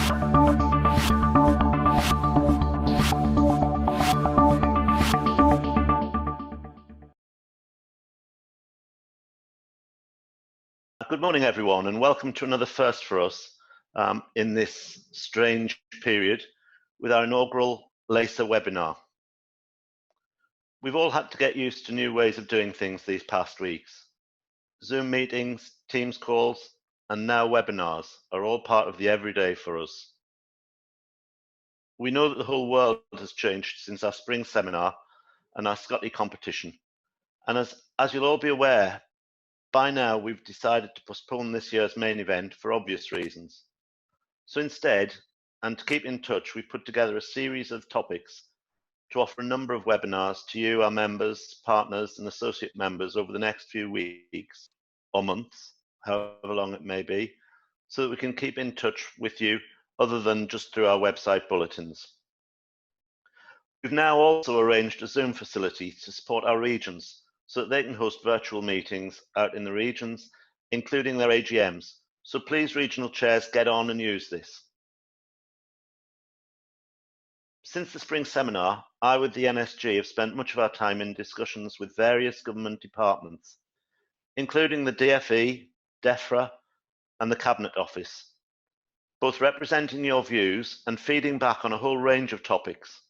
Good morning, everyone, and welcome to another first for us in this strange period with our inaugural LACA webinar. We've all had to get used to new ways of doing things these past weeks. Zoom meetings, Teams calls, and now webinars are all part of the everyday for us. We know that the whole world has changed since our spring seminar and our Scotty competition. And as you'll all be aware, by now, we've decided to postpone this year's main event for obvious reasons. So instead, and to keep in touch, we've put together a series of topics to offer a number of webinars to you, our members, partners, and associate members over the next few weeks or months, however long it may be, so that we can keep in touch with you other than just through our website bulletins. We've now also arranged a Zoom facility to support our regions, so that they can host virtual meetings out in the regions, including their AGMs. So please, regional chairs, get on and use this. Since the spring seminar, I with the NSG have spent much of our time in discussions with various government departments, including the DFE, DEFRA, and the Cabinet Office, both representing your views and feeding back on a whole range of topics.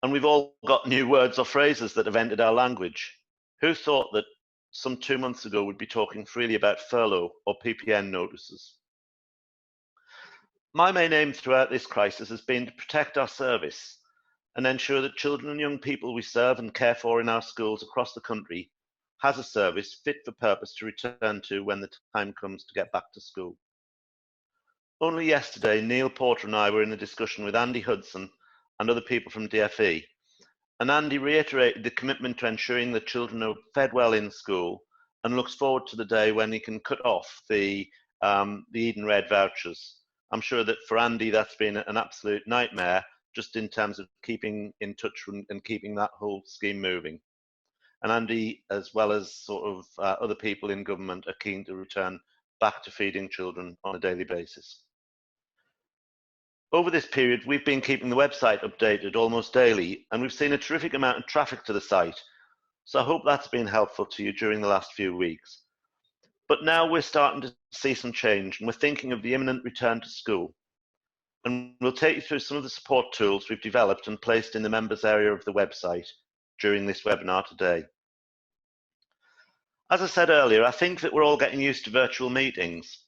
And we've all got new words or phrases that have entered our language. Who thought that some 2 months ago we'd be talking freely about furlough or PPN notices? My main aim throughout this crisis has been to protect our service and ensure that children and young people we serve and care for in our schools across the country has a service fit for purpose to return to when the time comes to get back to school. Only yesterday, Neil Porter and I were in a discussion with Andy Hudson and other people from DFE. And Andy reiterated the commitment to ensuring that children are fed well in school and looks forward to the day when he can cut off the Eden Red vouchers. I'm sure that for Andy that's been an absolute nightmare just in terms of keeping in touch and keeping that whole scheme moving. And Andy, as well as sort of other people in government, are keen to return back to feeding children on a daily basis. Over this period, we've been keeping the website updated almost daily, and we've seen a terrific amount of traffic to the site. So I hope that's been helpful to you during the last few weeks. But now we're starting to see some change, and we're thinking of the imminent return to school. And we'll take you through some of the support tools we've developed and placed in the members area of the website during this webinar today. As I said earlier, I think that we're all getting used to virtual meetings.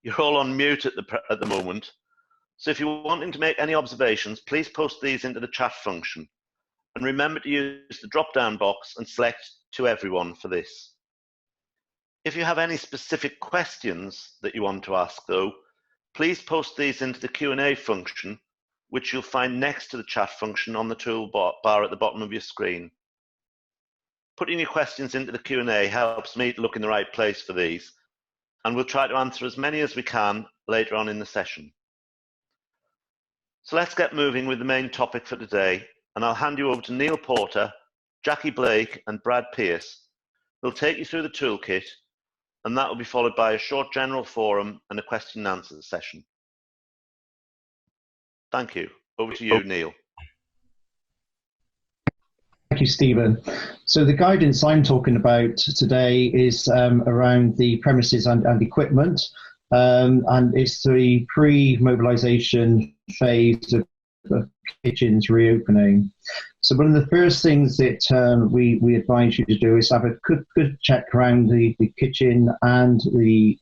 You're all on mute at the moment. So if you're wanting to make any observations, please post these into the chat function. And remember to use the drop-down box and select to everyone for this. If you have any specific questions that you want to ask though, please post these into the Q&A function, which you'll find next to the chat function on the toolbar at the bottom of your screen. Putting your questions into the Q&A helps me to look in the right place for these, and we'll try to answer as many as we can later on in the session. So let's get moving with the main topic for today, and I'll hand you over to Neil Porter, Jackie Blake, and Brad Pearce, who'll take you through the toolkit, and that will be followed by a short general forum and a question and answer session. Thank you. Over to you, Neil. Thank you, Stephen. So the guidance I'm talking about today is around the premises and equipment. And it's the pre-mobilisation phase of kitchens reopening. So one of the first things that we advise you to do is have a good check around the kitchen and the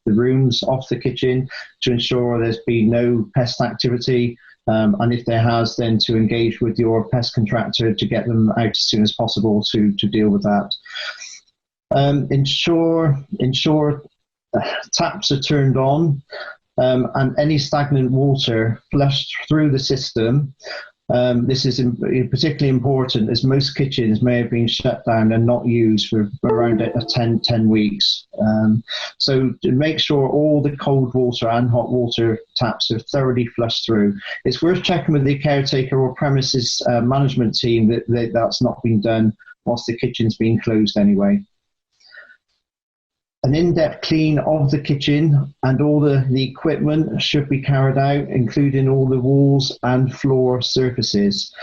rooms off the kitchen to ensure there's been no pest activity. And if there has, then to engage with your pest contractor to get them out as soon as possible to deal with that. Ensure taps are turned on and any stagnant water flushed through the system. This is particularly important as most kitchens may have been shut down and not used for around 10 weeks. So to make sure all the cold water and hot water taps are thoroughly flushed through. It's worth checking with the caretaker or premises management team that that's not been done whilst the kitchen's been closed anyway. An in-depth clean of the kitchen and all the equipment should be carried out, including all the walls and floor surfaces.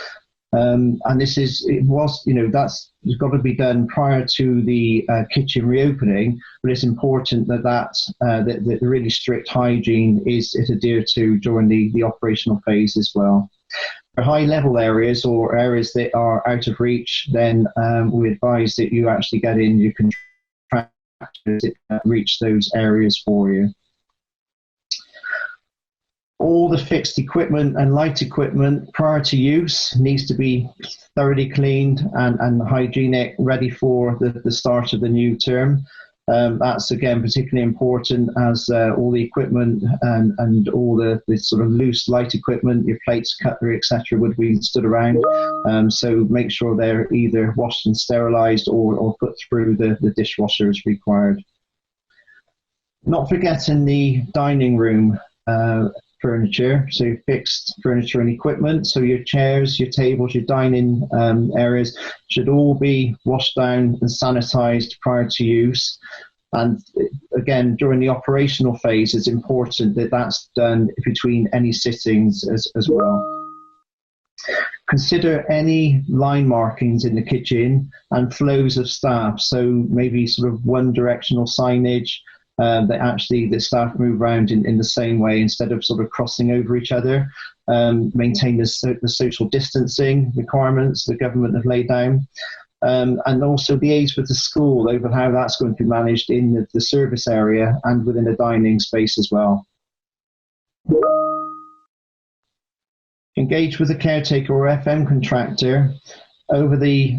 And this is, that's got to be done prior to the kitchen reopening, but it's important that the really strict hygiene is adhered to during the operational phase as well. For high-level areas or areas that are out of reach, then we advise that you actually get in your contractors that reach those areas for you. All the fixed equipment and light equipment prior to use needs to be thoroughly cleaned and hygienic, ready for the start of the new term. That's again particularly important as all the equipment and all the sort of loose light equipment, your plates, cutlery, etc., would be stood around. So make sure they're either washed and sterilised or put through the dishwasher as required. Not forgetting the dining room furniture, so fixed furniture and equipment. So your chairs, your tables, your dining areas should all be washed down and sanitized prior to use. And again, during the operational phase, it's important that that's done between any sittings as well. Consider any line markings in the kitchen and flows of staff. So maybe sort of one directional signage, that actually the staff move around in the same way instead of sort of crossing over each other. Maintain the social distancing requirements the government have laid down, and also liaise with the school over how that's going to be managed in the service area and within the dining space as well. Engage with a caretaker or FM contractor over the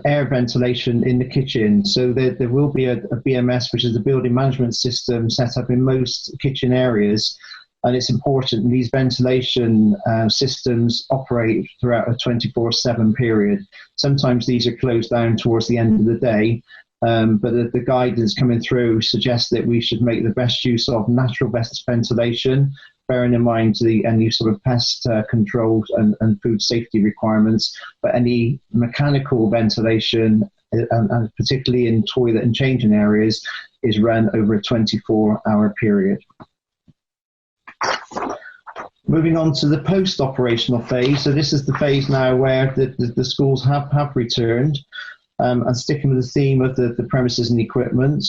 air ventilation in the kitchen. So there will be a BMS, which is the building management system, set up in most kitchen areas. And it's important these ventilation systems operate throughout a 24/7 period. Sometimes these are closed down towards the end of the day, but the guidance coming through suggests that we should make the best use of natural best ventilation, bearing in mind any sort of pest control and food safety requirements, but any mechanical ventilation, and particularly in toilet and changing areas, is run over a 24-hour period. Moving on to the post-operational phase. So this is the phase now where the schools have returned, and sticking with the theme of the premises and equipment.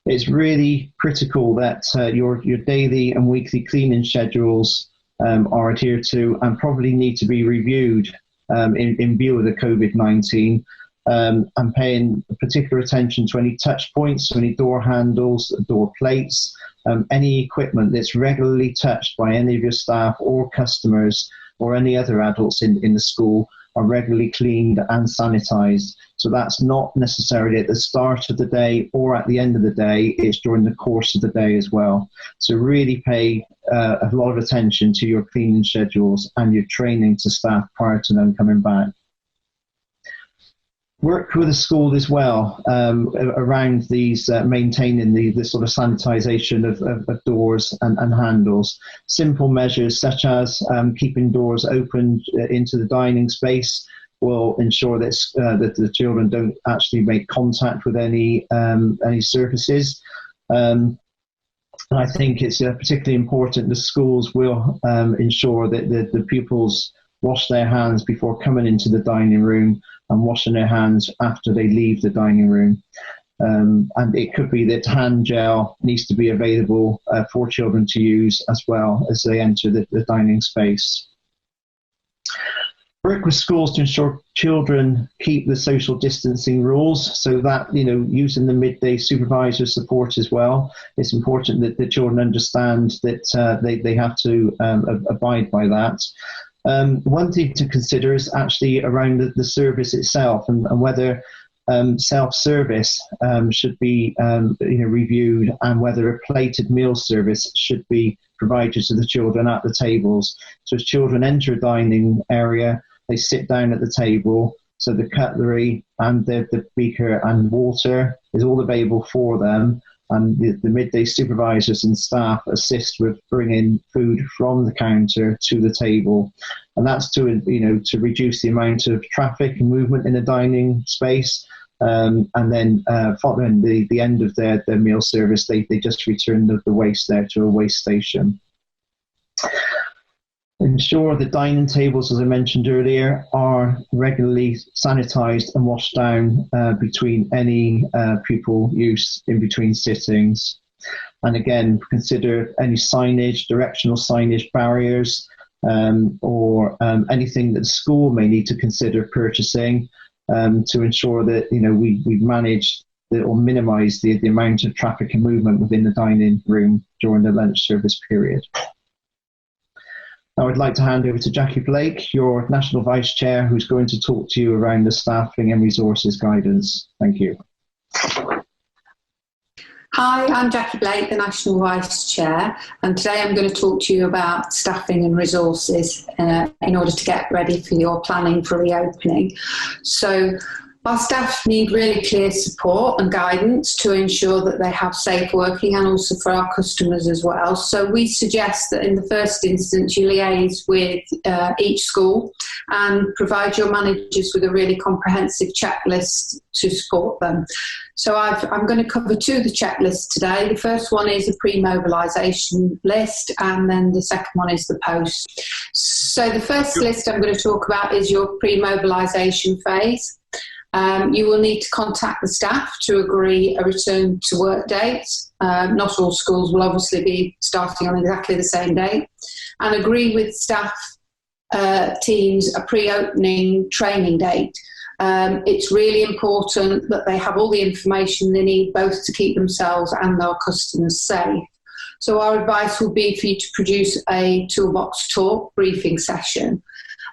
It's really critical that your daily and weekly cleaning schedules are adhered to and probably need to be reviewed in view of the COVID-19, and paying particular attention to any touch points, so any door handles, door plates, any equipment that's regularly touched by any of your staff or customers or any other adults in the school are regularly cleaned and sanitized. So that's not necessarily at the start of the day or at the end of the day, it's during the course of the day as well. So really pay a lot of attention to your cleaning schedules and your training to staff prior to them coming back. Work with the school as well around these maintaining the sort of sanitization of doors and handles. Simple measures such as keeping doors open into the dining space will ensure that the children don't actually make contact with any surfaces. And I think it's particularly important the schools will ensure that the pupils wash their hands before coming into the dining room and washing their hands after they leave the dining room. And it could be that hand gel needs to be available for children to use as well as they enter the dining space. Work with schools to ensure children keep the social distancing rules, so that, using the midday supervisor support as well. It's important that the children understand that they have to abide by that. One thing to consider is actually around the service itself and whether self-service should be reviewed, and whether a plated meal service should be provided to the children at the tables. So as children enter a dining area, they sit down at the table, so the cutlery and the beaker and water is all available for them, and the midday supervisors and staff assist with bringing food from the counter to the table. And that's to reduce the amount of traffic and movement in the dining space, And then following the end of their meal service, they just return the waste there to a waste station. Ensure the dining tables, as I mentioned earlier, are regularly sanitised and washed down between any pupil use in between sittings. And again, consider any signage, directional signage barriers, or anything that the school may need to consider purchasing to ensure that we manage or minimise the amount of traffic and movement within the dining room during the lunch service period. Now I'd like to hand over to Jackie Blake, your National Vice Chair, who's going to talk to you around the staffing and resources guidance. Thank you. Hi, I'm Jackie Blake, the National Vice Chair, and today I'm going to talk to you about staffing and resources in order to get ready for your planning for reopening. So our staff need really clear support and guidance to ensure that they have safe working, and also for our customers as well. So we suggest that in the first instance you liaise with each school and provide your managers with a really comprehensive checklist to support them. So I'm going to cover two of the checklists today. The first one is a pre-mobilisation list, and then the second one is the post. So the first list I'm going to talk about is your pre-mobilisation phase. You will need to contact the staff to agree a return to work date. Not all schools will obviously be starting on exactly the same date, and agree with staff teams a pre-opening training date. It's really important that they have all the information they need both to keep themselves and their customers safe. So our advice would be for you to produce a toolbox talk briefing session.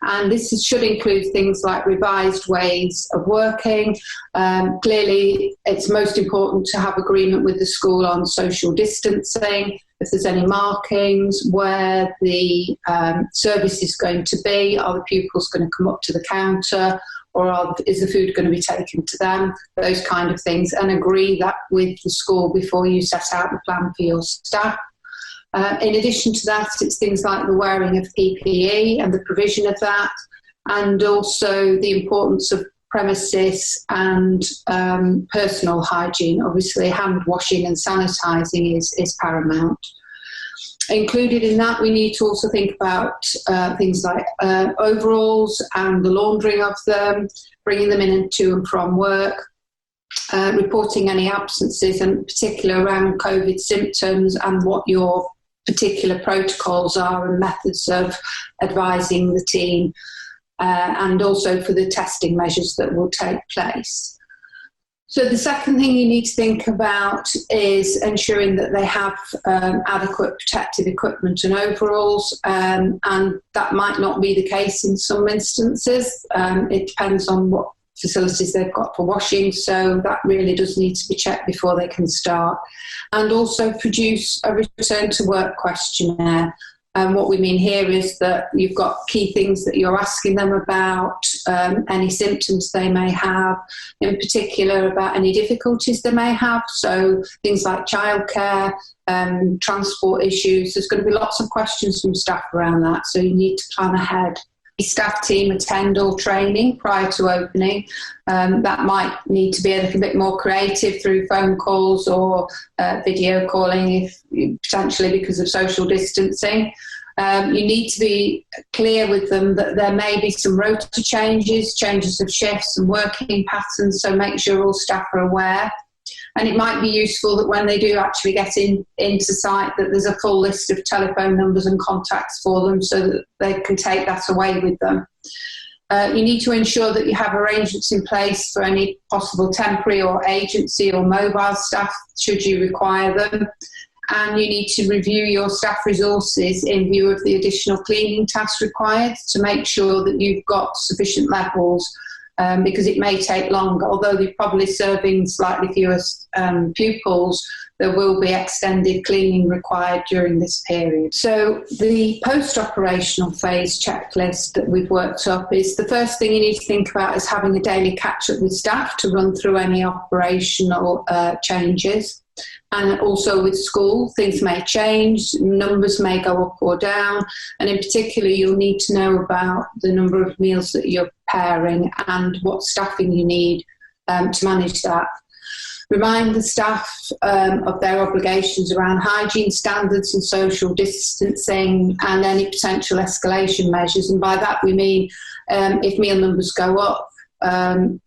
And this should include things like revised ways of working. Clearly, it's most important to have agreement with the school on social distancing, if there's any markings, where the service is going to be, are the pupils going to come up to the counter, or is the food going to be taken to them, those kind of things, and agree that with the school before you set out the plan for your staff. In addition to that, it's things like the wearing of PPE and the provision of that, and also the importance of premises and personal hygiene. Obviously, hand washing and sanitising is paramount. Included in that, we need to also think about things like overalls and the laundering of them, bringing them in to and from work, reporting any absences, and in particular around COVID symptoms and what your particular protocols are and methods of advising the team, and also for the testing measures that will take place. So the second thing you need to think about is ensuring that they have adequate protective equipment and overalls, and that might not be the case in some instances. It depends on what facilities they've got for washing, so that really does need to be checked before they can start. And also produce a return to work questionnaire. And what we mean here is that you've got key things that you're asking them about, any symptoms they may have, in particular about any difficulties they may have, so things like childcare, transport issues. There's going to be lots of questions from staff around that, so you need to plan ahead. The staff team attend all training prior to opening. That might need to be a little bit more creative through phone calls or video calling, if potentially because of social distancing. You need to be clear with them that there may be some rota changes of shifts and working patterns, so make sure all staff are aware. And it might be useful that when they do actually get into site, that there's a full list of telephone numbers and contacts for them so that they can take that away with them. You need to ensure that you have arrangements in place for any possible temporary or agency or mobile staff should you require them. And you need to review your staff resources in view of the additional cleaning tasks required to make sure that you've got sufficient levels, because it may take longer. Although they're probably serving slightly fewer pupils, there will be extended cleaning required during this period. So the post-operational phase checklist that we've worked up is the first thing you need to think about is having a daily catch-up with staff to run through any operational changes. And also with school, things may change, numbers may go up or down, and in particular you'll need to know about the number of meals that you're preparing and what staffing you need to manage that. Remind the staff of their obligations around hygiene standards and social distancing and any potential escalation measures. And by that we mean if meal numbers go up, and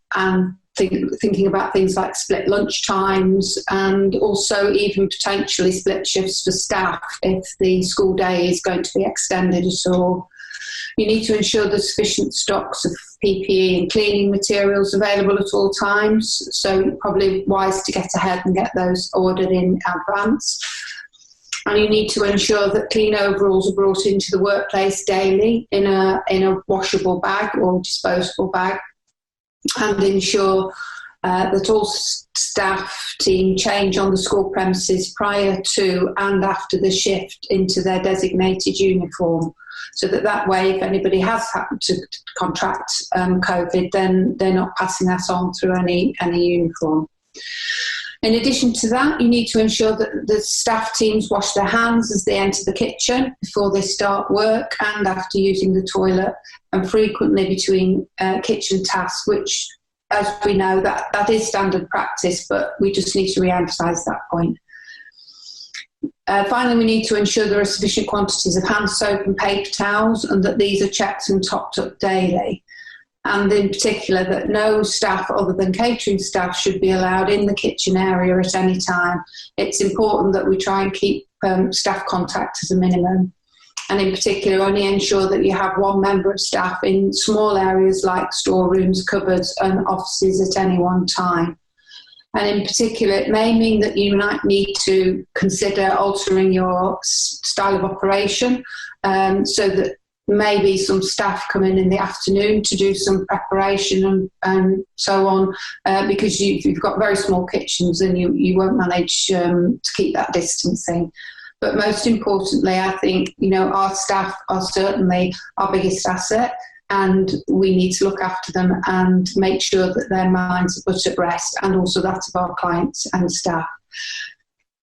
thinking about things like split lunch times, and also even potentially split shifts for staff if the school day is going to be extended at all. You need to ensure there's sufficient stocks of PPE and cleaning materials available at all times, so probably wise to get ahead and get those ordered in advance. And you need to ensure that clean overalls are brought into the workplace daily in a washable bag or disposable bag, and ensure that all staff team change on the school premises prior to and after the shift into their designated uniform, so that way if anybody has happened to contract COVID, then they're not passing that on through any uniform. In addition to that, you need to ensure that the staff teams wash their hands as they enter the kitchen before they start work and after using the toilet, and frequently between kitchen tasks, which, as we know, that is standard practice, but we just need to re-emphasise that point. Finally, we need to ensure there are sufficient quantities of hand soap and paper towels, and that these are checked and topped up daily. And in particular, that no staff other than catering staff should be allowed in the kitchen area at any time. It's important that we try and keep staff contact as a minimum. And in particular, only ensure that you have one member of staff in small areas like storerooms, cupboards and offices at any one time. And in particular, it may mean that you might need to consider altering your style of operation, so that maybe some staff come in the afternoon to do some preparation and so on, because you've got very small kitchens and you won't manage to keep that distancing. But most importantly, I think, our staff are certainly our biggest asset, and we need to look after them and make sure that their minds are put at rest, and also that of our clients and staff.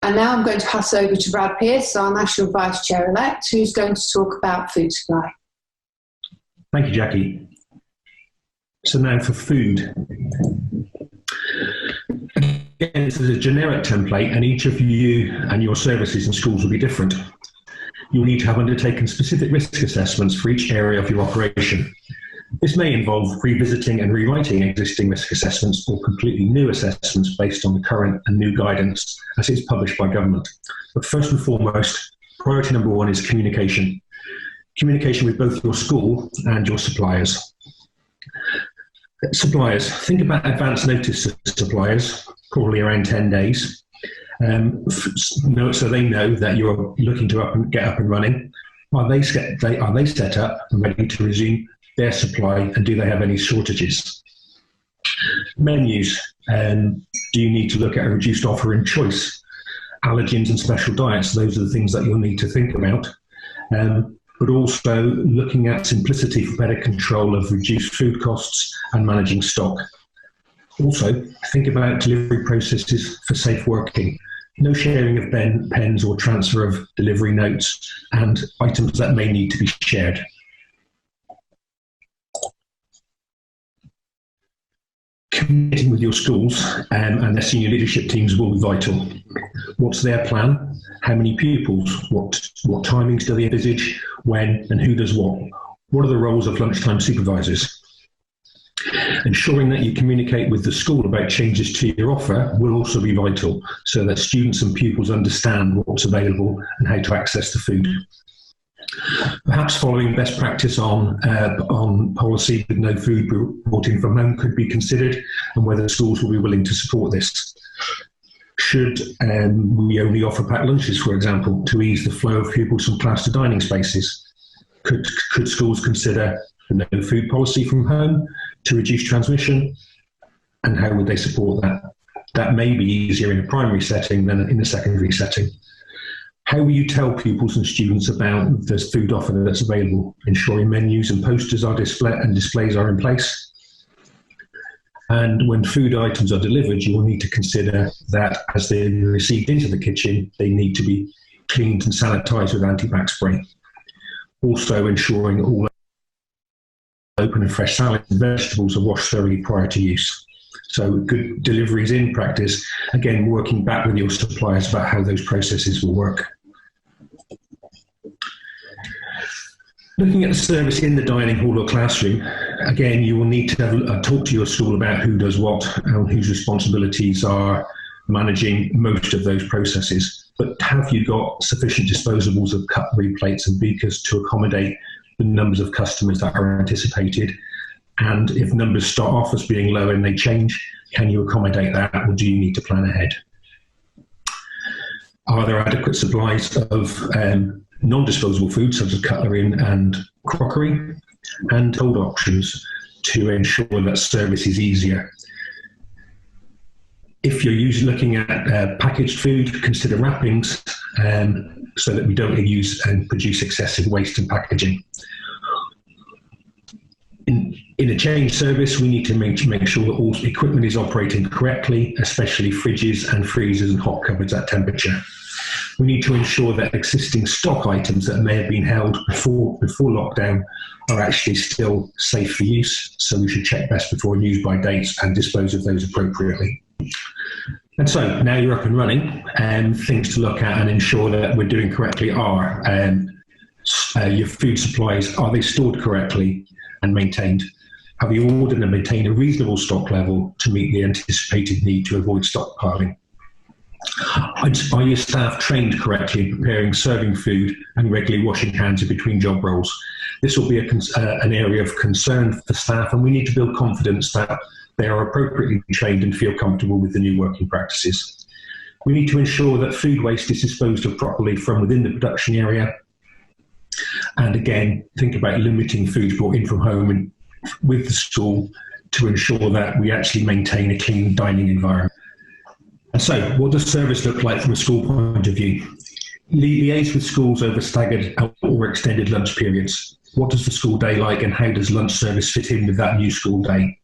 And now I'm going to pass over to Brad Pearce, our National Vice Chair-elect, who's going to talk about food supply. Thank you, Jackie. So now for food. Again, this is a generic template, and each of you and your services and schools will be different. You'll need to have undertaken specific risk assessments for each area of your operation. This may involve revisiting and rewriting existing risk assessments or completely new assessments based on the current and new guidance as it's published by government. But first and foremost, priority number one is communication. Communication with both your school and your suppliers. Suppliers, think about advance notice to suppliers, probably around 10 days. So they know that you're looking to get up and running. Are they set up and ready to resume their supply, and do they have any shortages? Menus, do you need to look at a reduced offer and choice? Allergens and special diets, those are the things that you'll need to think about. But also looking at simplicity for better control of reduced food costs and managing stock. Also, think about delivery processes for safe working. No sharing of pens or transfer of delivery notes and items that may need to be shared. Communicating with your schools and their senior leadership teams will be vital. What's their plan? How many pupils? What timings do they envisage? When and who does what? What are the roles of lunchtime supervisors? Ensuring that you communicate with the school about changes to your offer will also be vital, so that students and pupils understand what's available and how to access the food. Perhaps following best practice on policy with no food brought in from home could be considered, and whether schools will be willing to support this. Should we only offer packed lunches, for example, to ease the flow of pupils from class to dining spaces? Could schools consider the no food policy from home to reduce transmission? And how would they support that? That may be easier in a primary setting than in a secondary setting. How will you tell pupils and students about the food offer that's available, ensuring menus and posters are displayed and displays are in place? And when food items are delivered, you will need to consider that as they're received into the kitchen, they need to be cleaned and sanitised with anti-bac spray. Also ensuring all open and fresh salads and vegetables are washed thoroughly prior to use. So good deliveries in practice, again, working back with your suppliers about how those processes will work. Looking at the service in the dining hall or classroom, again, you will need to talk to your school about who does what and whose responsibilities are managing most of those processes. But have you got sufficient disposables of cutlery, plates and beakers to accommodate the numbers of customers that are anticipated? And if numbers start off as being low and they change, can you accommodate that, or do you need to plan ahead? Are there adequate supplies of non-disposable foods such as cutlery and crockery, and cold options to ensure that service is easier? If you're looking at packaged food, consider wrappings so that we don't use and produce excessive waste in packaging. In a change service, we need to make sure that all equipment is operating correctly, especially fridges and freezers and hot cupboards at temperature. We need to ensure that existing stock items that may have been held before lockdown are actually still safe for use. So we should check best before and use by dates and dispose of those appropriately. And so now you're up and running, things to look at and ensure that we're doing correctly are your food supplies, are they stored correctly and maintained? Have you ordered and maintained a reasonable stock level to meet the anticipated need to avoid stockpiling? Are your staff trained correctly in preparing, serving food and regularly washing hands in between job roles? This will be an area of concern for staff, and we need to build confidence that they are appropriately trained and feel comfortable with the new working practices. We need to ensure that food waste is disposed of properly from within the production area. And again, think about limiting food brought in from home and with the school to ensure that we actually maintain a clean dining environment. And so, what does service look like from a school point of view? Liaise with schools over staggered or extended lunch periods. What does the school day like, and how does lunch service fit in with that new school day?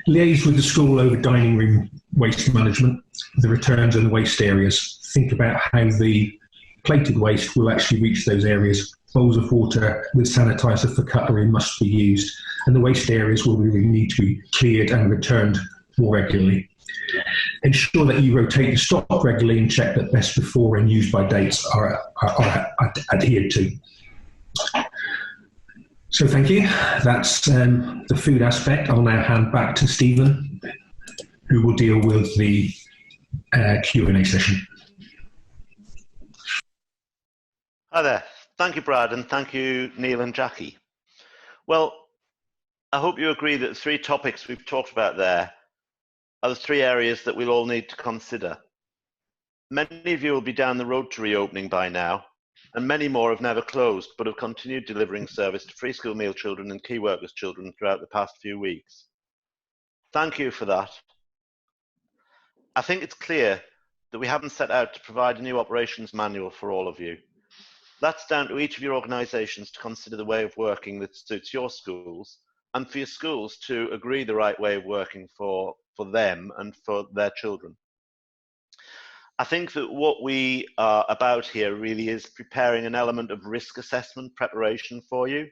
Liaise with the school over dining room waste management, the returns and waste areas. Think about how the plated waste will actually reach those areas. Bowls of water with sanitizer for cutlery must be used, and the waste areas will really need to be cleared and returned more regularly. Ensure that you rotate the stock regularly and check that best before and use by dates are adhered to. So thank you. That's the food aspect. I'll now hand back to Stephen, who will deal with the Q&A session. Hi there. Thank you, Brad, and thank you, Neil and Jackie. Well, I hope you agree that the three topics we've talked about there are the three areas that we'll all need to consider. Many of you will be down the road to reopening by now, and many more have never closed but have continued delivering service to free school meal children and key workers children throughout the past few weeks. Thank you for that. I think it's clear that we haven't set out to provide a new operations manual for all of you. That's down to each of your organisations to consider the way of working that suits your schools, and for your schools to agree the right way of working for them and for their children. I think that what we are about here really is preparing an element of risk assessment preparation for you,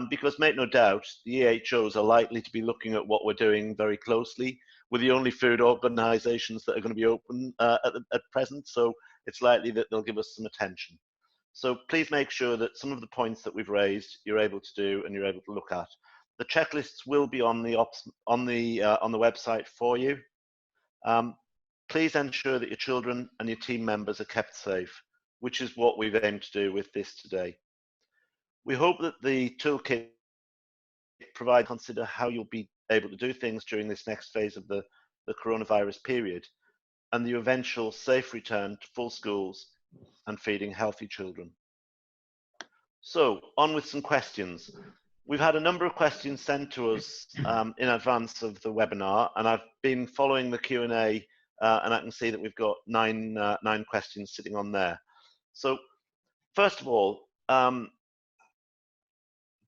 because make no doubt, the EHOs are likely to be looking at what we're doing very closely. We're the only food organisations that are going to be open at present, so it's likely that they'll give us some attention. So please make sure that some of the points that we've raised you're able to do and you're able to look at. The checklists will be on the website for you. Please ensure that your children and your team members are kept safe, which is what we've aimed to do with this today. We hope that the toolkit consider how you'll be able to do things during this next phase of the coronavirus period and the eventual safe return to full schools and feeding healthy children. So on with some questions. We've had a number of questions sent to us in advance of the webinar, and I've been following the Q&A and I can see that we've got nine questions sitting on there. So first of all,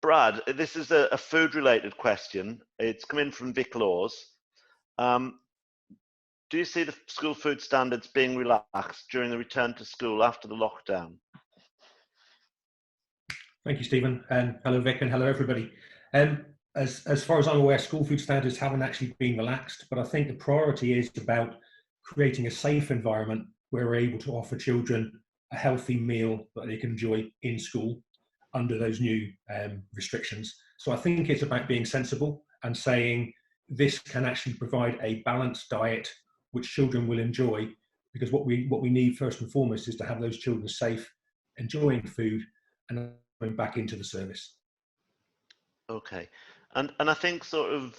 Brad, this is a food-related question. It's come in from Vic Laws. Do you see the school food standards being relaxed during the return to school after the lockdown? Thank you, Stephen, and hello, Vic, and hello, everybody. as far as I'm aware, school food standards haven't actually been relaxed, but I think the priority is about creating a safe environment where we're able to offer children a healthy meal that they can enjoy in school under those new restrictions. So I think it's about being sensible and saying this can actually provide a balanced diet which children will enjoy, because what we need first and foremost is to have those children safe, enjoying food, and going back into the service. Okay, and I think sort of,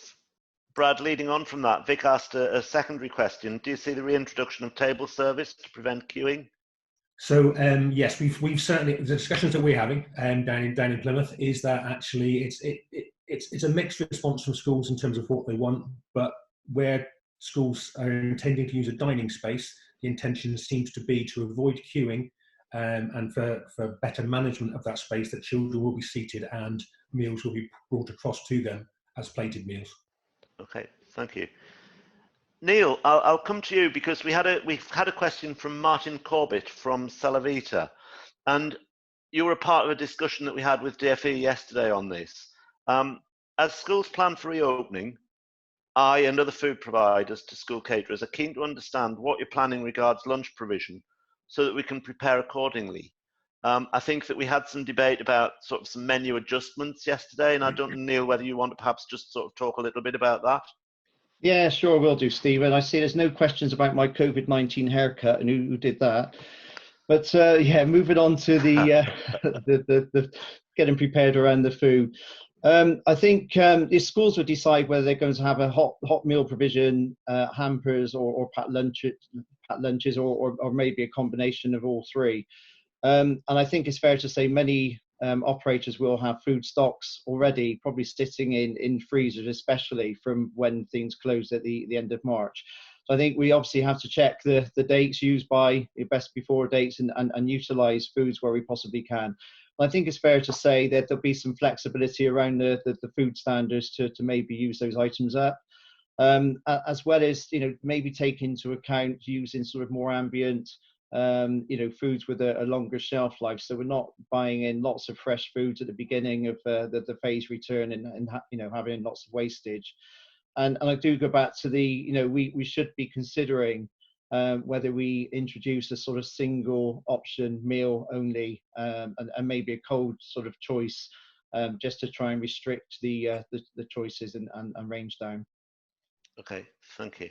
Brad, leading on from that, Vic asked a secondary question. Do you see the reintroduction of table service to prevent queuing? So yes, we've certainly, the discussions that we're having down in Plymouth is that actually it's a mixed response from schools in terms of what they want, but where schools are intending to use a dining space, the intention seems to be to avoid queuing and for better management of that space, that children will be seated and meals will be brought across to them as plated meals. Okay, thank you. Neil, I'll come to you because we've had a question from Martin Corbett from Salavita, and you were a part of a discussion that we had with DFE yesterday on this. As schools plan for reopening, I and other food providers to school caterers are keen to understand what you're planning regards lunch provision so that we can prepare accordingly. I think that we had some debate about sort of some menu adjustments yesterday, and I don't know, Neil, whether you want to perhaps just sort of talk a little bit about that. Yeah, sure, will do, Stephen. I see there's no questions about my COVID-19 haircut and who did that. But yeah, moving on to the getting prepared around the food. I think the schools will decide whether they're going to have a hot meal provision, hampers, or packed lunches, or maybe a combination of all three. And I think it's fair to say many operators will have food stocks already, probably sitting in freezers, especially from when things closed at the end of March. So I think we obviously have to check the dates used by best before dates and utilise foods where we possibly can. I think it's fair to say that there'll be some flexibility around the food standards to maybe use those items up, as well as maybe take into account using sort of more ambient foods with a longer shelf life. So we're not buying in lots of fresh foods at the beginning of the phase return and having lots of wastage. And I do go back to we should be considering whether we introduce a sort of single option meal only and maybe a cold sort of choice just to try and restrict the choices and range down. Okay, thank you.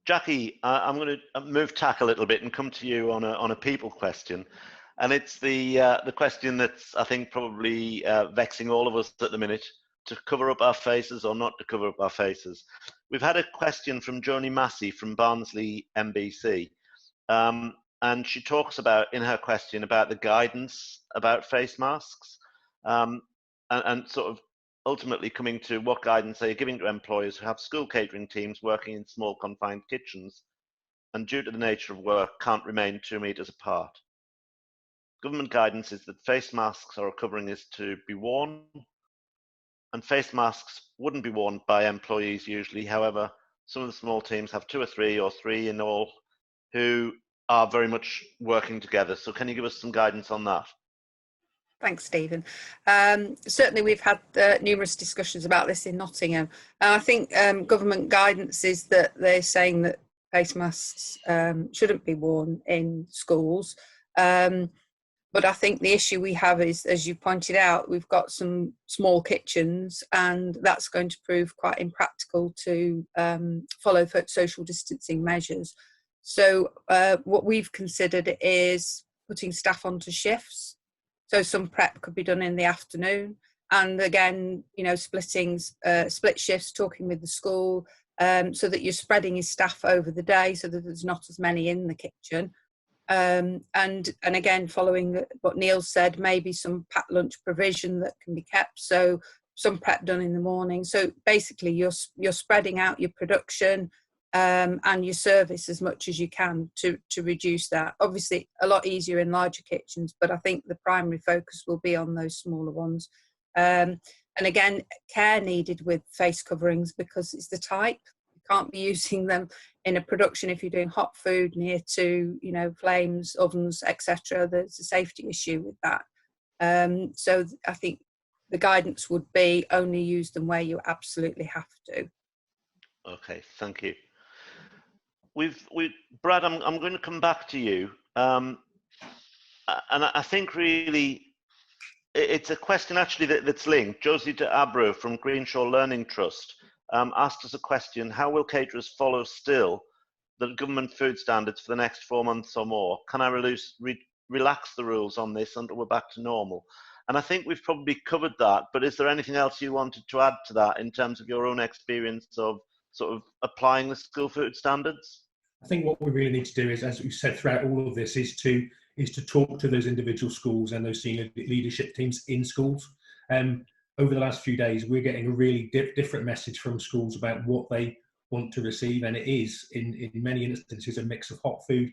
Jackie, I'm going to move tack a little bit and come to you on a people question, and it's the question that's, I think, probably vexing all of us at the minute: to cover up our faces or not to cover up our faces. We've had a question from Joni Massey from Barnsley MBC, and she talks about in her question about the guidance about face masks, and sort of ultimately coming to what guidance are you giving to employers who have school catering teams working in small confined kitchens and due to the nature of work can't remain 2 meters apart. Government guidance is that face masks or a covering is to be worn, and face masks wouldn't be worn by employees usually. However, some of the small teams have 2 or 3 or 3 in all who are very much working together. So can you give us some guidance on that? Thanks, Stephen. Certainly we've had numerous discussions about this in Nottingham. I think government guidance is that they're saying that face masks shouldn't be worn in schools. But I think the issue we have is, as you pointed out, we've got some small kitchens, and that's going to prove quite impractical to follow social distancing measures. So what we've considered is putting staff onto shifts. So some prep could be done in the afternoon, and again, split shifts, talking with the school, so that you're spreading your staff over the day, so that there's not as many in the kitchen. And again, following what Neil said, maybe some packed lunch provision that can be kept. So some prep done in the morning. So basically, you're spreading out your production and your service as much as you can to reduce that. Obviously, a lot easier in larger kitchens, but I think the primary focus will be on those smaller ones. And again, care needed with face coverings because it's the type. You can't be using them in a production if you're doing hot food near to, flames, ovens, etc. There's a safety issue with that. So I think the guidance would be only use them where you absolutely have to. Okay, thank you. Brad, I'm going to come back to you, and I think really it's a question actually that's linked. Josie de Abro from Greenshaw Learning Trust asked us a question: how will caterers follow still the government food standards for the next 4 months or more? Can I relax the rules on this until we're back to normal? And I think we've probably covered that, but is there anything else you wanted to add to that in terms of your own experience of sort of applying the school food standards? I think what we really need to do is, as we've said throughout all of this, is to talk to those individual schools and those senior leadership teams in schools. Over the last few days, we're getting a really different message from schools about what they want to receive, and it is, in many instances, a mix of hot food,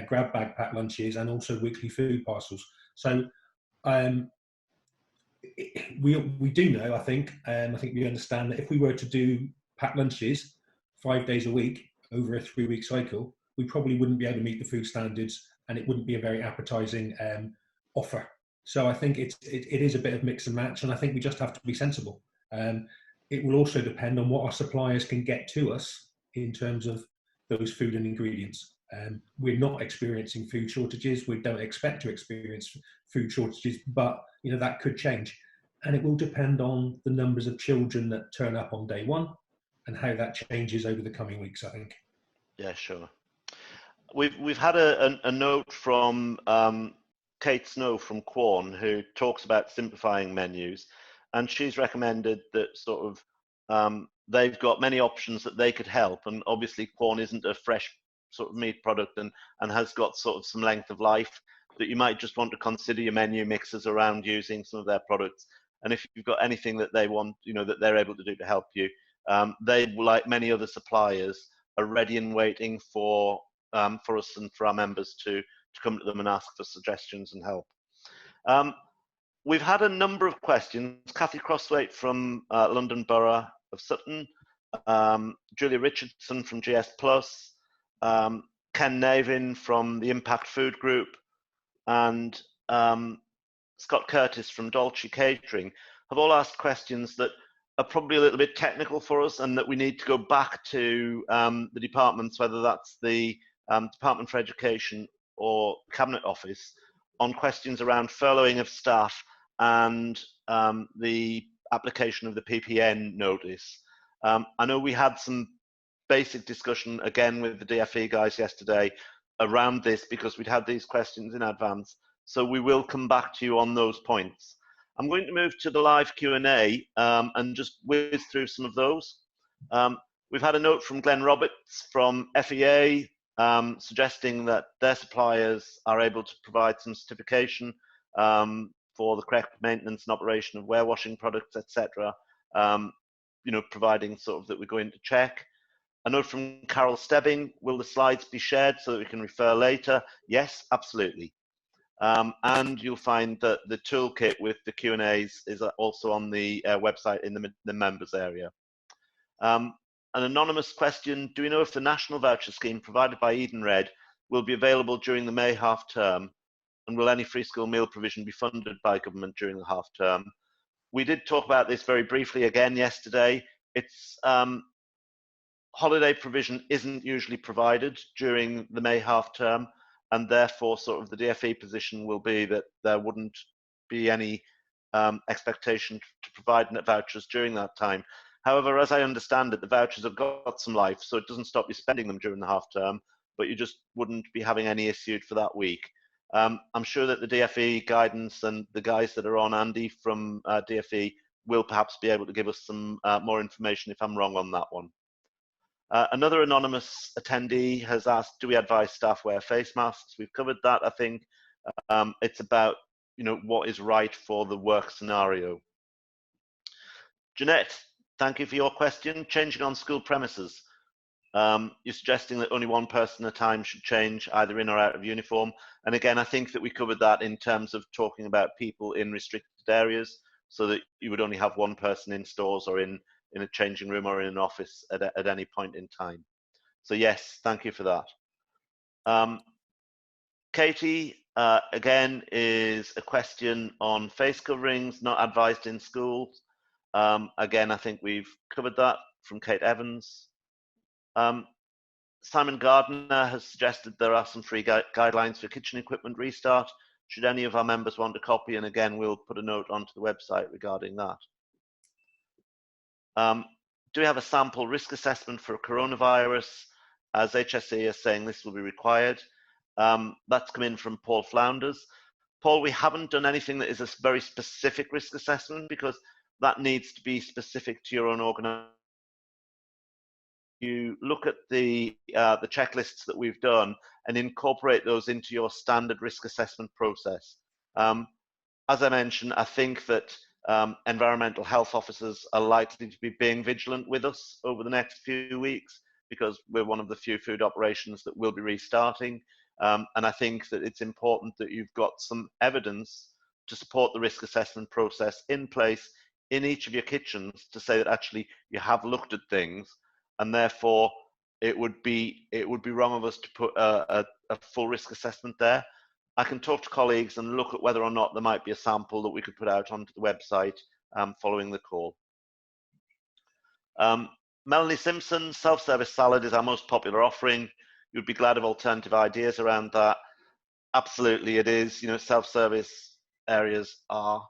grab bag packed lunches, and also weekly food parcels. So we do know, I think we understand that if we were to do packed lunches 5 days a week over a 3-week cycle, we probably wouldn't be able to meet the food standards, and it wouldn't be a very appetizing offer. So I think it is a bit of mix and match, and I think we just have to be sensible. It will also depend on what our suppliers can get to us in terms of those food and ingredients. We're not experiencing food shortages. We don't expect to experience food shortages, but that could change, and it will depend on the numbers of children that turn up on day one and how that changes over the coming weeks, I think. Yeah, sure. We've had a note from Kate Snow from Quorn, who talks about simplifying menus, and she's recommended that sort of they've got many options that they could help, and obviously Quorn isn't a fresh sort of meat product and has got sort of some length of life, that you might just want to consider your menu mixes around using some of their products. And if you've got anything that they want, that they're able to do to help you, they, like many other suppliers, are ready and waiting for us and for our members to come to them and ask for suggestions and help. We've had a number of questions. Kathy Crosswaite from London Borough of Sutton, Julia Richardson from GS Plus, Ken Navin from the Impact Food Group, and Scott Curtis from Dolce Catering have all asked questions that are probably a little bit technical for us, and that we need to go back to the departments, whether that's the Department for Education or Cabinet Office, on questions around furloughing of staff and the application of the PPN notice. I know we had some basic discussion again with the DFE guys yesterday around this, because we'd had these questions in advance. So we will come back to you on those points. I'm going to move to the live Q&A and just whiz through some of those. We've had a note from Glenn Roberts from FEA suggesting that their suppliers are able to provide some certification for the correct maintenance and operation of warewashing products, etc. Providing sort of that we're going to check. A note from Carol Stebbing: will the slides be shared so that we can refer later? Yes, absolutely. And you'll find that the toolkit with the Q&As is also on the website in the members area. An anonymous question: do we know if the national voucher scheme provided by Edenred will be available during the May half term, and will any free school meal provision be funded by government during the half term? We did talk about this very briefly again yesterday. It's holiday provision isn't usually provided during the May half term, and therefore sort of the DFE position will be that there wouldn't be any expectation to provide net vouchers during that time. However, as I understand it, the vouchers have got some life, so it doesn't stop you spending them during the half term, but you just wouldn't be having any issued for that week. I'm sure that the DFE guidance and the guys that are on, Andy from DFE, will perhaps be able to give us some more information if I'm wrong on that one. Another anonymous attendee has asked, do we advise staff wear face masks? We've covered that, I think. It's about what is right for the work scenario. Jeanette, thank you for your question. Changing on school premises. You're suggesting that only one person at a time should change either in or out of uniform. And again, I think that we covered that in terms of talking about people in restricted areas, so that you would only have one person in stores or in a changing room or in an office at any point in time. So yes, thank you for that. Katie again, is a question on face coverings not advised in schools. Again, I think we've covered that from Kate Evans. Simon Gardner has suggested there are some free guidelines for kitchen equipment restart. Should any of our members want a copy, and again, we'll put a note onto the website regarding that. Do we have a sample risk assessment for coronavirus? As HSE is saying, this will be required. That's come in from Paul Flounders. Paul, we haven't done anything that is a very specific risk assessment because that needs to be specific to your own organisation. You look at the checklists that we've done and incorporate those into your standard risk assessment process. As I mentioned, I think that environmental health officers are likely to be being vigilant with us over the next few weeks because we're one of the few food operations that will be restarting. And I think that it's important that you've got some evidence to support the risk assessment process in place in each of your kitchens to say that actually you have looked at things, and therefore it would be wrong of us to put a full risk assessment there. I can talk to colleagues and look at whether or not there might be a sample that we could put out onto the website following the call. Melanie Simpson, self-service salad is our most popular offering. You'd be glad of alternative ideas around that. Absolutely, it is. You know, self-service areas are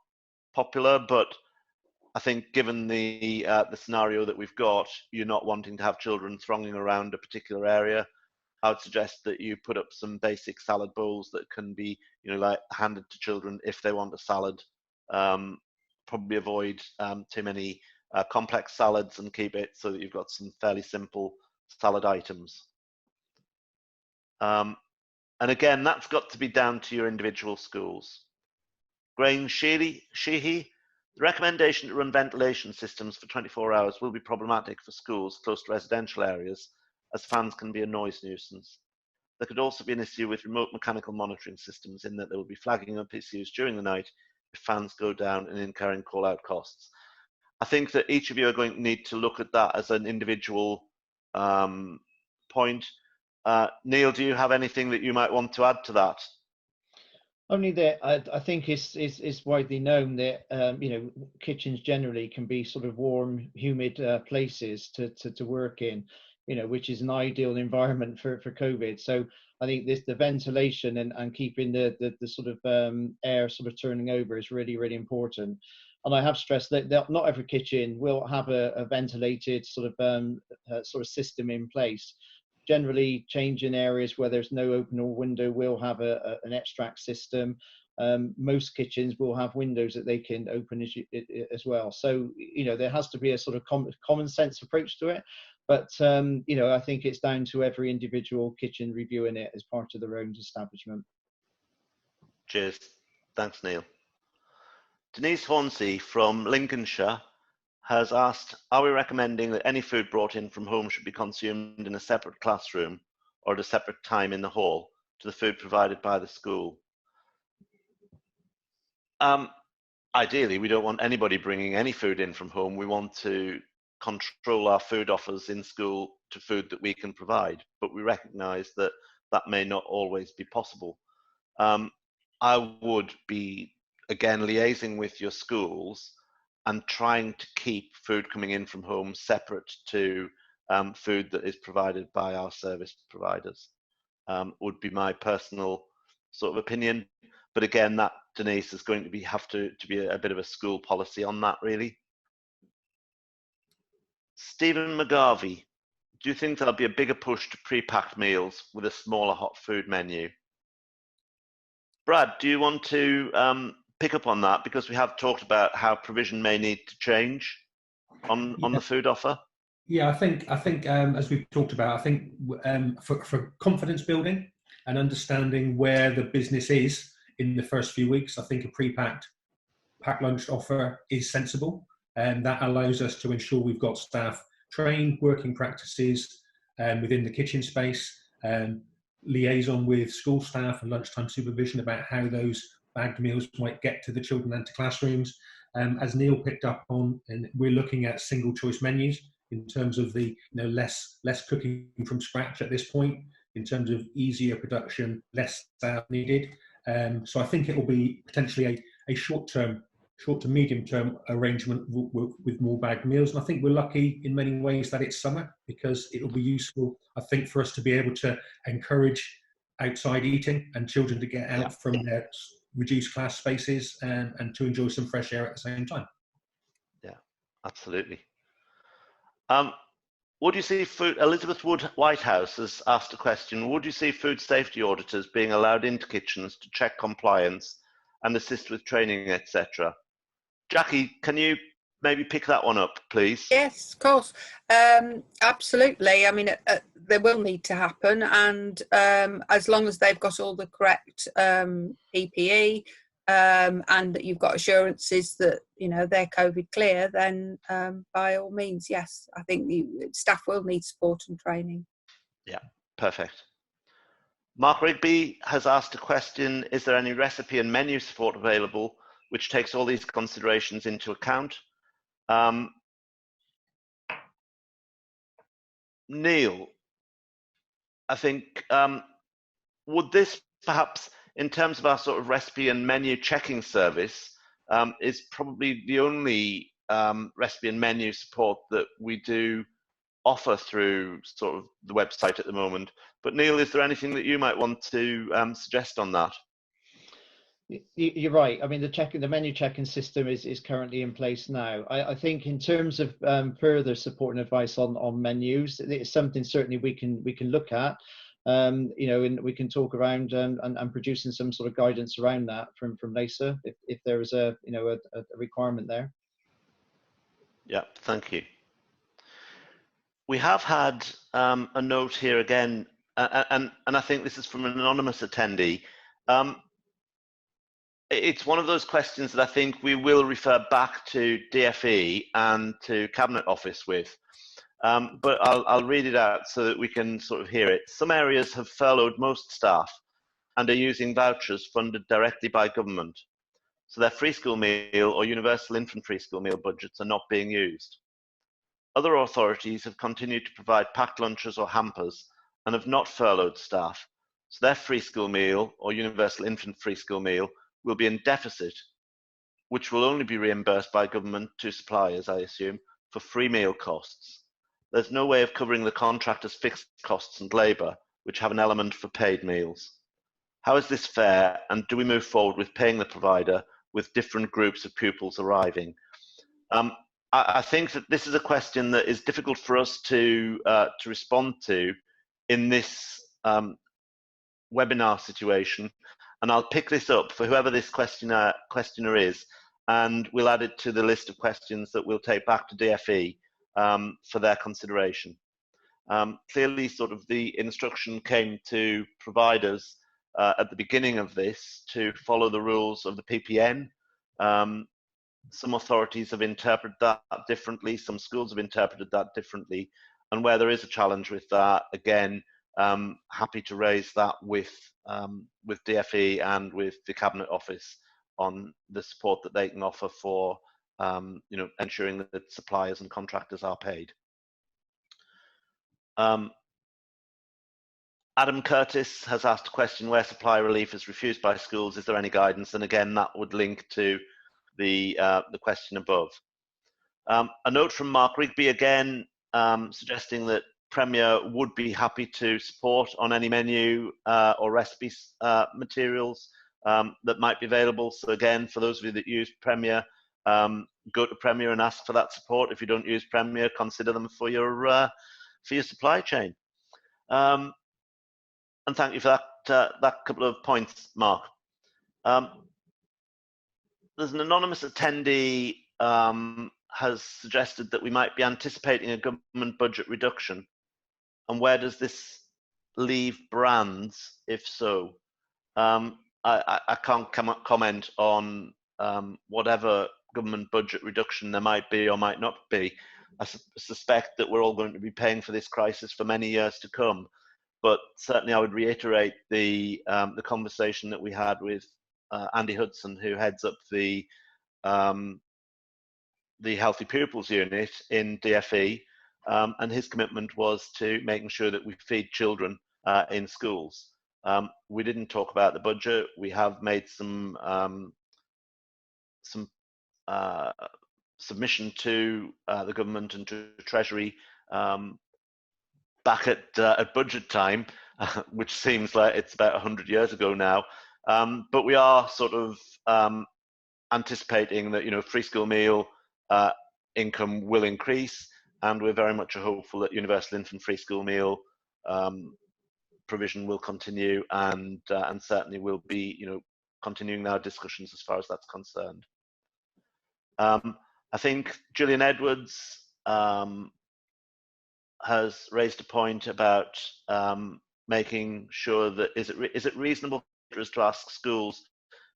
popular, but I think given the scenario that we've got, you're not wanting to have children thronging around a particular area. I would suggest that you put up some basic salad bowls that can be, you know, like handed to children if they want a salad. Probably avoid too many complex salads and keep it so that you've got some fairly simple salad items. And again, that's got to be down to your individual schools. Grain Sheehy, the recommendation to run ventilation systems for 24 hours will be problematic for schools close to residential areas, as fans can be a noise nuisance. There could also be an issue with remote mechanical monitoring systems in that they will be flagging up issues during the night if fans go down and incurring call-out costs. I think that each of you are going to need to look at that as an individual point. Neil, do you have anything that you might want to add to that? Only that I think it's widely known that you know, kitchens generally can be sort of warm, humid places to work in, you know, which is an ideal environment for COVID. So I think the ventilation and keeping the sort of air sort of turning over is really, really important. And I have stressed that not every kitchen will have a ventilated sort of system in place. Generally, changing areas where there's no open or window will have an extract system. Most kitchens will have windows that they can open as well. So, you know, there has to be a sort of common sense approach to it. But, you know, I think it's down to every individual kitchen reviewing it as part of their own establishment. Cheers. Thanks, Neil. Denise Hornsey from Lincolnshire has asked, are we recommending that any food brought in from home should be consumed in a separate classroom or at a separate time in the hall to the food provided by the school? Ideally, we don't want anybody bringing any food in from home. We want to control our food offers in school to food that we can provide, but we recognise that that may not always be possible. I would be, again, liaising with your schools and trying to keep food coming in from home separate to food that is provided by our service providers, would be my personal sort of opinion. But again, that, Denise, is going to be have to be a bit of a school policy on that, really. Stephen McGarvey, do you think there'll be a bigger push to pre-packed meals with a smaller hot food menu? Brad, do you want to pick up on that, because we have talked about how provision may need to change on the food offer? Yeah, I think as we've talked about, I think for confidence building and understanding where the business is in the first few weeks, I think a packed lunch offer is sensible, and that allows us to ensure we've got staff trained, working practices within the kitchen space, liaison with school staff and lunchtime supervision about how those bagged meals might get to the children and to classrooms. As Neil picked up on, and we're looking at single choice menus in terms of the less cooking from scratch at this point, in terms of easier production, less staff needed. So I think it will be potentially a short to medium term arrangement with more bagged meals. And I think we're lucky in many ways that it's summer, because it will be useful, I think, for us to be able to encourage outside eating and children to get out from their reduced class spaces and to enjoy some fresh air at the same time. Yeah, absolutely. Would you see food? Elizabeth Wood Whitehouse has asked a question. Would you see food safety auditors being allowed into kitchens to check compliance and assist with training, etc.? Jackie, can you maybe pick that one up, please? Yes, of course. Absolutely. I mean, they will need to happen, and as long as they've got all the correct PPE and that you've got assurances that they're COVID clear, then by all means, yes, I think staff will need support and training. Yeah, perfect. Mark Rigby has asked a question: is there any recipe and menu support available which takes all these considerations into account? Neil, I think, would this perhaps, in terms of our sort of recipe and menu checking service, is probably the only recipe and menu support that we do offer through sort of the website at the moment. But Neil, is there anything that you might want to suggest on that? You're right. I mean, the menu checking system is currently in place now. I think in terms of further support and advice on menus, it's something certainly we can look at. And we can talk around and producing some sort of guidance around that from LACA if there is a requirement there. Yeah, thank you. We have had a note here again, and I think this is from an anonymous attendee. It's one of those questions that I think we will refer back to DFE and to Cabinet Office with. But I'll read it out so that we can sort of hear it. Some areas have furloughed most staff and are using vouchers funded directly by government. So their free school meal or universal infant free school meal budgets are not being used. Other authorities have continued to provide packed lunches or hampers and have not furloughed staff. So their free school meal or universal infant free school meal will be in deficit, which will only be reimbursed by government to suppliers, I assume, for free meal costs. There's no way of covering the contractor's fixed costs and labour, which have an element for paid meals. How is this fair, and do we move forward with paying the provider with different groups of pupils arriving? I think that this is a question that is difficult for us to respond to in this webinar situation, and I'll pick this up for whoever this questioner is, and we'll add it to the list of questions that we'll take back to DFE for their consideration. Clearly, sort of the instruction came to providers at the beginning of this to follow the rules of the PPN. Some authorities have interpreted that differently, some schools have interpreted that differently, and where there is a challenge with that, again, happy to raise that with DFE and with the Cabinet Office on the support that they can offer for ensuring that suppliers and contractors are paid. Adam Curtis has asked a question: where supply relief is refused by schools, is there any guidance? And again, that would link to the question above. A note from Mark Rigby again, suggesting that Premier would be happy to support on any menu or recipe materials that might be available. So again, for those of you that use Premier, go to Premier and ask for that support. If you don't use Premier, consider them for your supply chain. And thank you for that couple of points, Mark. There's an anonymous attendee has suggested that we might be anticipating a government budget reduction. And where does this leave brands, if so? I can't comment on whatever government budget reduction there might be or might not be. I suspect that we're all going to be paying for this crisis for many years to come. But certainly I would reiterate the conversation that we had with Andy Hudson, who heads up the Healthy Pupils Unit in DFE, and his commitment was to making sure that we feed children in schools. We didn't talk about the budget. We have made some submission to the government and to Treasury back at budget time, which seems like it's about 100 years ago now. But we are sort of anticipating that free school meal income will increase, and we're very much hopeful that universal infant free school meal provision will continue, and certainly will be continuing our discussions as far as that's concerned. I think Gillian Edwards has raised a point about making sure that is it reasonable for us to ask schools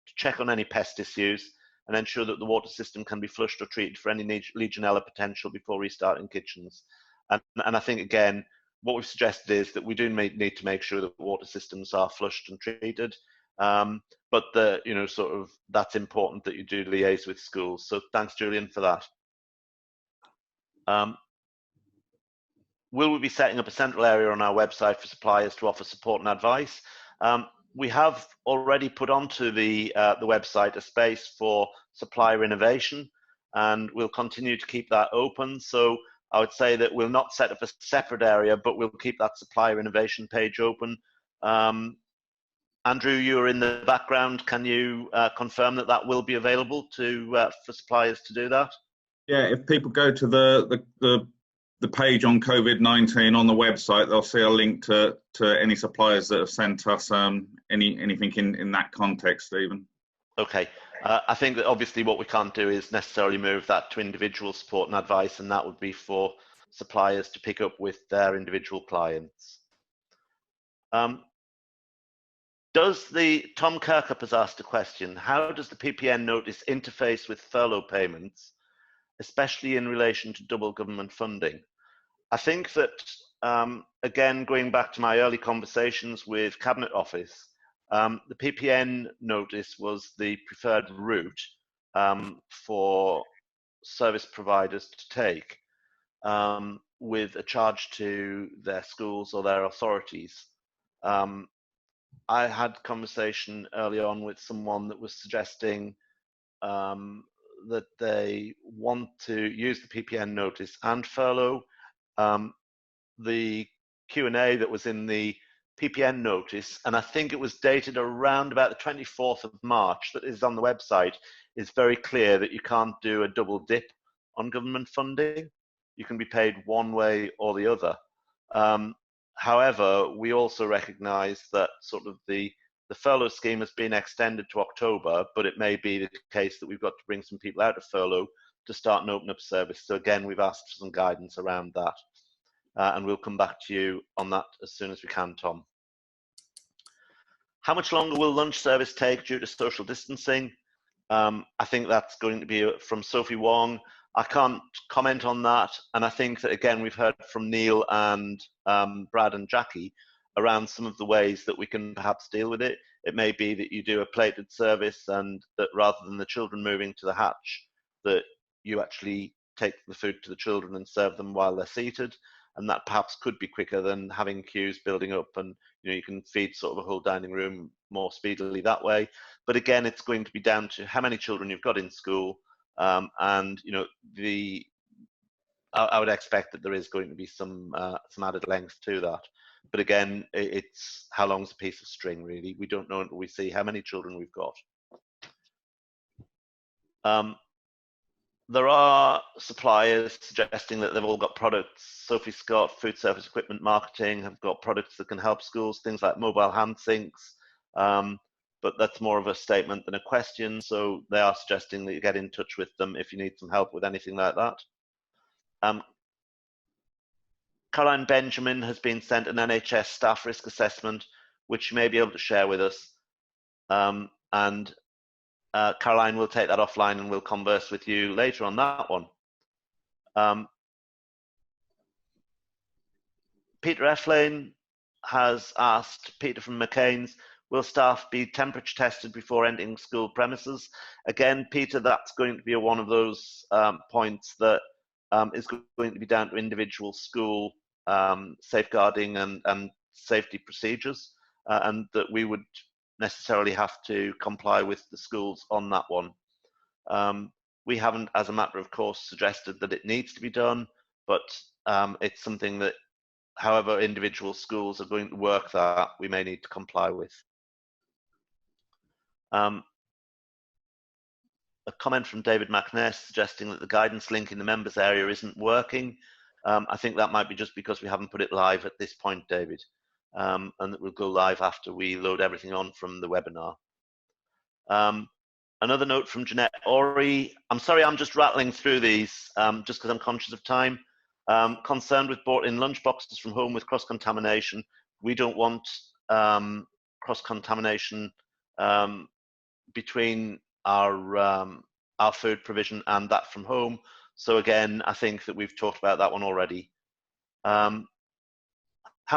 to check on any pest issues and ensure that the water system can be flushed or treated for any Legionella potential before restarting kitchens. And I think, again, what we've suggested is that we do need to make sure that water systems are flushed and treated. But that's important that you do liaise with schools. So thanks, Julian, for that. Will we be setting up a central area on our website for suppliers to offer support and advice? We have already put onto the website a space for supplier innovation, and we'll continue to keep that open. So I would say that we'll not set up a separate area, but we'll keep that supplier innovation page open. Andrew, you're in the background. Can you confirm that will be available for suppliers to do that? Yeah, if people go to the page on COVID-19 on the website, they'll see a link to any suppliers that have sent us anything in that context, Stephen. Okay. I think that obviously what we can't do is necessarily move that to individual support and advice, and that would be for suppliers to pick up with their individual clients. Tom Kirkup has asked a question. How does the PPN notice interface with furlough payments, especially in relation to double government funding? I think that, again, going back to my early conversations with Cabinet Office, the PPN notice was the preferred route for service providers to take with a charge to their schools or their authorities. I had a conversation early on with someone that was suggesting that they want to use the PPN notice and furlough. The Q&A that was in the PPN notice, and I think it was dated around about the 24th of March, that is on the website, is very clear that you can't do a double dip on government funding. You can be paid one way or the other. However, we also recognise that sort of the furlough scheme has been extended to October, but it may be the case that we've got to bring some people out of furlough to start and open up service. So again, we've asked for some guidance around that. And we'll come back to you on that as soon as we can, Tom. How much longer will lunch service take due to social distancing? I think that's going to be from Sophie Wong. I can't comment on that. And I think that, again, we've heard from Neil and Brad and Jackie around some of the ways that we can perhaps deal with it. It may be that you do a plated service, and that rather than the children moving to the hatch, that you actually take the food to the children and serve them while they're seated. And that perhaps could be quicker than having queues building up, and you can feed sort of a whole dining room more speedily that way. But again, it's going to be down to how many children you've got in school, and I would expect that there is going to be some added length to that. But again, it's how long's a piece of string, really. We don't know until we see how many children we've got. There are suppliers suggesting that they've all got products. Sophie Scott, Food Service Equipment Marketing, have got products that can help schools, things like mobile hand sinks. But that's more of a statement than a question. So they are suggesting that you get in touch with them if you need some help with anything like that. Caroline Benjamin has been sent an NHS staff risk assessment, which you may be able to share with us. Caroline will take that offline and we'll converse with you later on that one. Peter Efflin has asked, Peter from McCain's, will staff be temperature tested before entering school premises? Again, Peter, that's going to be one of those points that is going to be down to individual school safeguarding and safety procedures. and that we would necessarily have to comply with the schools on that one. We haven't, as a matter of course, suggested that it needs to be done, but it's something that, however individual schools are going to work that, we may need to comply with. A comment from David McNess suggesting that the guidance link in the members area isn't working. I think that might be just because we haven't put it live at this point, David, and that we'll go live after we load everything on from the webinar. Another note from Jeanette Ori. I'm sorry, I'm just rattling through these just because I'm conscious of time. Concerned with brought in lunch boxes from home with cross-contamination. We don't want cross-contamination between our food provision and that from home. So again, I think that we've talked about that one already. How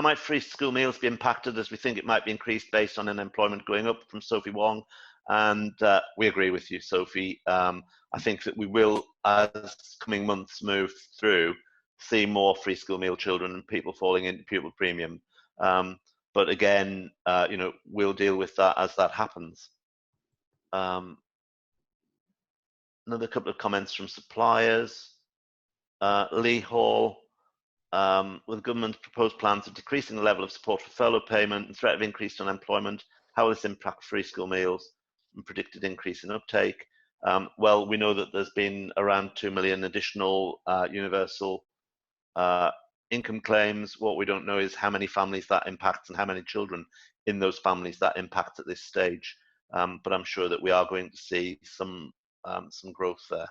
might free school meals be impacted, as we think it might be increased based on unemployment going up, from Sophie Wong? And we agree with you, Sophie. I think that we will, as coming months move through, see more free school meal children and people falling into pupil premium. But again, you know, we'll deal with that as that happens. Another couple of comments from suppliers. Lee Hall, with government's proposed plans of decreasing the level of support for furlough payment and threat of increased unemployment, how will this impact free school meals and predicted increase in uptake? Well, we know that there's been around 2 million additional universal income claims. What we don't know is how many families that impacts and how many children in those families that impacts at this stage. But I'm sure that we are going to see some growth there.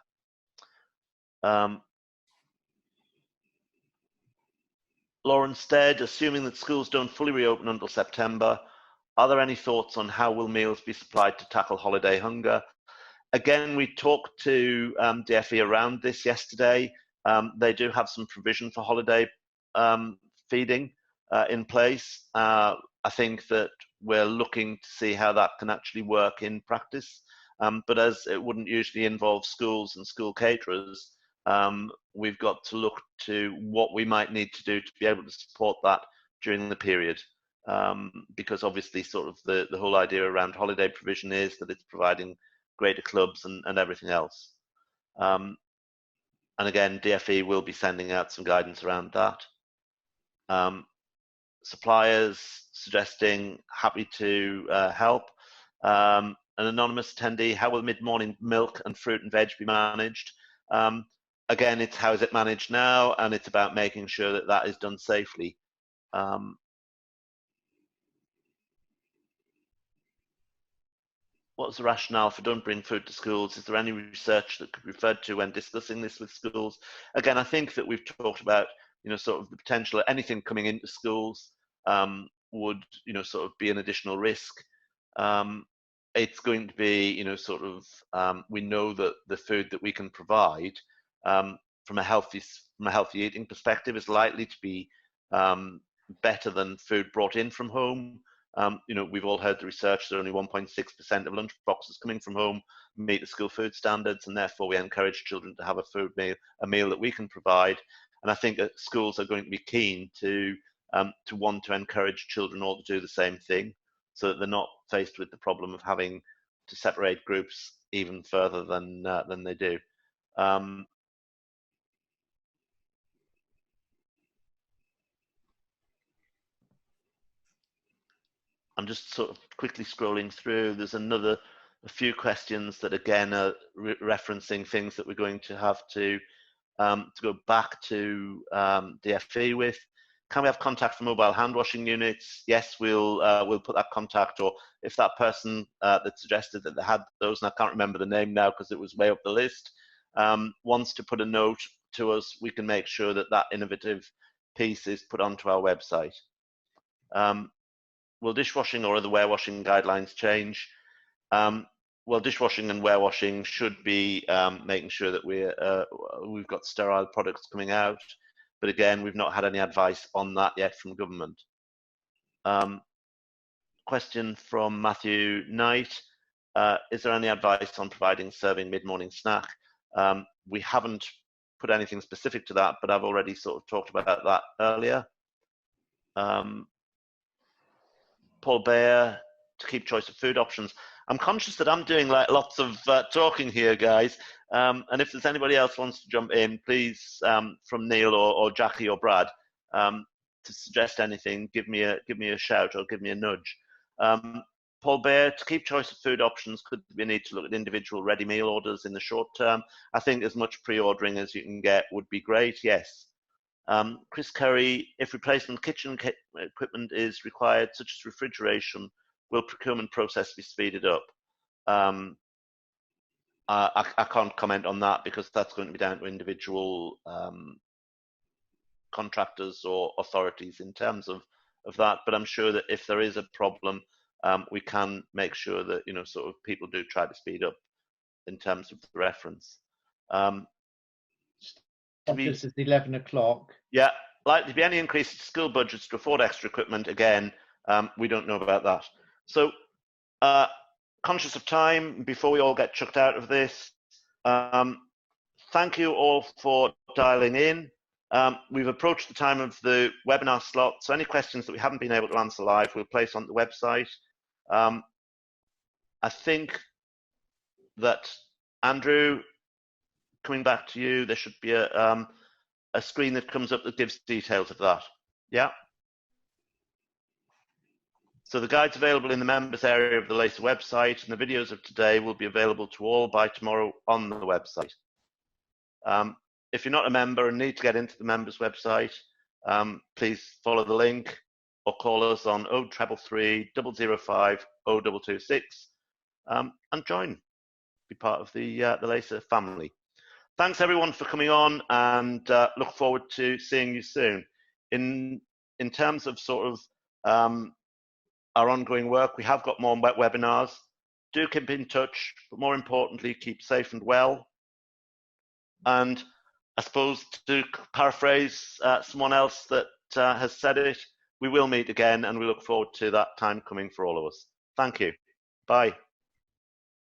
Lauren Stead, assuming that schools don't fully reopen until September, are there any thoughts on how will meals be supplied to tackle holiday hunger? Again, we talked to DFE around this yesterday. They do have some provision for holiday feeding in place. I think that we're looking to see how that can actually work in practice. But as it wouldn't usually involve schools and school caterers, we've got to look to what we might need to do to be able to support that during the period. Because obviously sort of the whole idea around holiday provision is that it's providing greater clubs and everything else. And again, DFE will be sending out some guidance around that. Suppliers suggesting happy to help. An anonymous attendee, how will mid-morning milk and fruit and veg be managed? Again, it's how is it managed now, and it's about making sure that that is done safely. What's the rationale for don't bring food to schools? Is there any research that could be referred to when discussing this with schools? Again, I think that we've talked about, you know, sort of the potential of anything coming into schools would, you know, sort of be an additional risk. It's going to be, you know, sort of, we know that the food that we can provide from a healthy eating perspective is likely to be better than food brought in from home. You know, we've all heard the research that only 1.6% of lunch boxes coming from home meet the school food standards, and therefore we encourage children to have a meal that we can provide. And I think that schools are going to be keen to want to encourage children all to do the same thing, so that they're not faced with the problem of having to separate groups even further than they do. I'm just sort of quickly scrolling through. There's a few questions that again are referencing things that we're going to have to go back to DFE with. Can we have contact for mobile hand washing units? Yes, we'll put that contact, or if that person that suggested that they had those, and I can't remember the name now because it was way up the list, wants to put a note to us, we can make sure that that innovative piece is put onto our website. Will dishwashing or other warewashing guidelines change? Well, dishwashing and warewashing should be making sure that we've got sterile products coming out. But again, we've not had any advice on that yet from government. Question from Matthew Knight. Is there any advice on serving mid-morning snack? We haven't put anything specific to that, but I've already sort of talked about that earlier. Paul Bayer to keep choice of food options. I'm conscious that I'm doing like lots of talking here, guys. And if there's anybody else wants to jump in, please, from Neil or Jackie or Brad, to suggest anything, give me a shout or give me a nudge. Paul Bayer, to keep choice of food options, could we need to look at individual ready meal orders in the short term? I think as much pre-ordering as you can get would be great, yes. Chris Curry, if replacement kitchen equipment is required, such as refrigeration, will procurement process be speeded up? I can't comment on that because that's going to be down to individual contractors or authorities in terms of that. But I'm sure that if there is a problem, we can make sure that, you know, sort of people do try to speed up in terms of the reference. This is 11 o'clock. Yeah, likely to be any increase to school budgets to afford extra equipment. Again, we don't know about that. So, conscious of time, before we all get chucked out of this, thank you all for dialing in. We've approached the time of the webinar slot, so any questions that we haven't been able to answer live, we'll place on the website. I think that, Andrew, coming back to you, there should be a screen that comes up that gives details of that. Yeah. So the guide's available in the members area of the LACA website, and the videos of today will be available to all by tomorrow on the website. If you're not a member and need to get into the members website, please follow the link or call us on 0333 005 0226 and join, be part of the LACA family. Thanks everyone for coming on, and look forward to seeing you soon. In terms of sort of our ongoing work, we have got more webinars. Do keep in touch, but more importantly, keep safe and well. And I suppose, to paraphrase someone else that has said it, we will meet again, and we look forward to that time coming for all of us. Thank you. Bye.